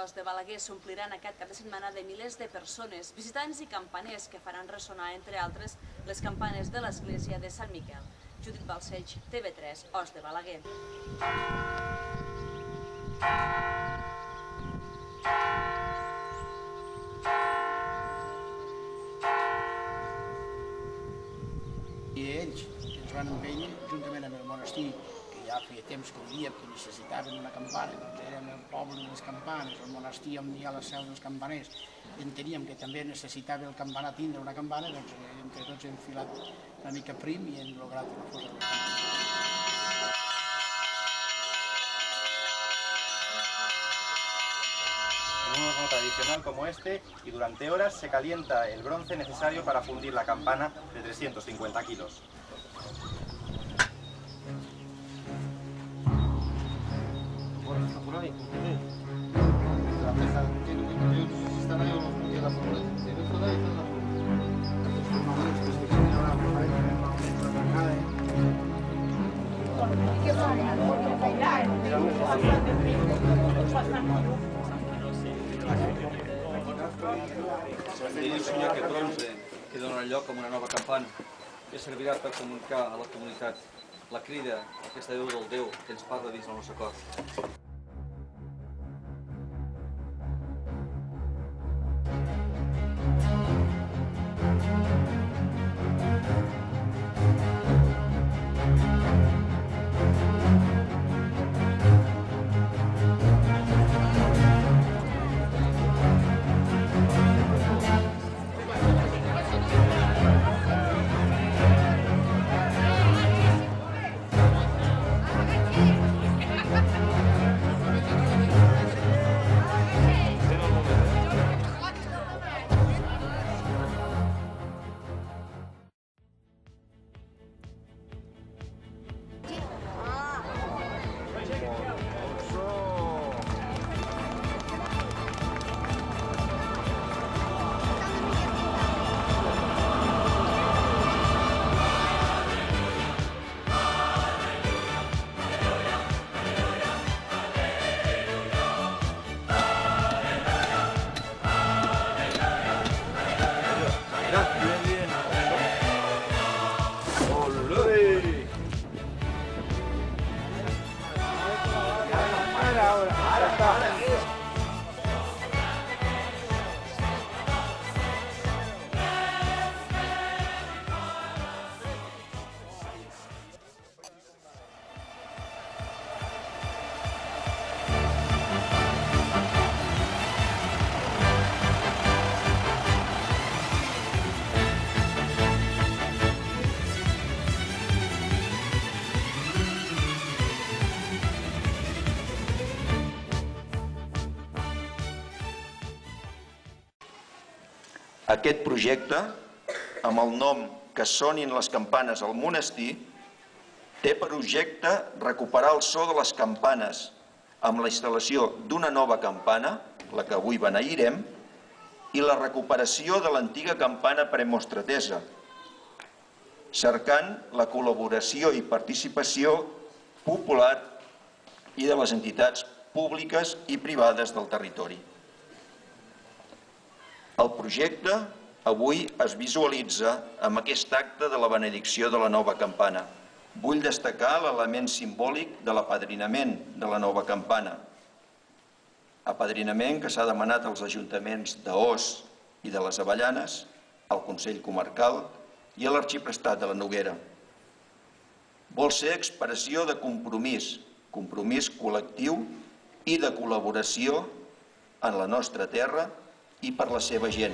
Os de Balaguer s'ompliran aquest cap de setmana de milers de persones, visitants i campaners que faran ressonar, entre altres, les campanes de l'església de Sant Miquel. Judit Balcells, TV3, Os de Balaguer. I ells ens van empènyer, juntament amb el monestir, que ja feia temps que vivia, que necessitaven una campana, doncs érem el poble de les campanes, el monestir on hi ha la seu dels campaners, i enteníem que també necessitava el campanar tindre una campana, doncs entre tots hem filat una mica prim i hem lograt una fosa de campana. En un horno tradicional como este, y durante horas se calienta el bronce necesario para fundir la campana de 350 kilos. Deia el senyor que bronze que dona lloc a una nova campana que servirà per comunicar a la comunitat la crida, aquesta veu del Déu que ens parla dins del nostre cor. Aquest projecte, amb el nom que sonin les campanes al monestir, té per objecte recuperar el so de les campanes amb la instal·lació d'una nova campana, la que avui beneirem, i la recuperació de l'antiga campana premostratesa, cercant la col·laboració i participació popular i de les entitats públiques i privades del territori. El projecte avui es visualitza amb aquest acte de la benedicció de la nova campana. Vull destacar l'element simbòlic de l'apadrinament de la nova campana. Apadrinament que s'ha demanat als ajuntaments d'Os i de les Avellanes, al Consell Comarcal i a l'Arxiprestat de la Noguera. Vol ser expressió de compromís col·lectiu i de col·laboració en la nostra terra i per la seva gent.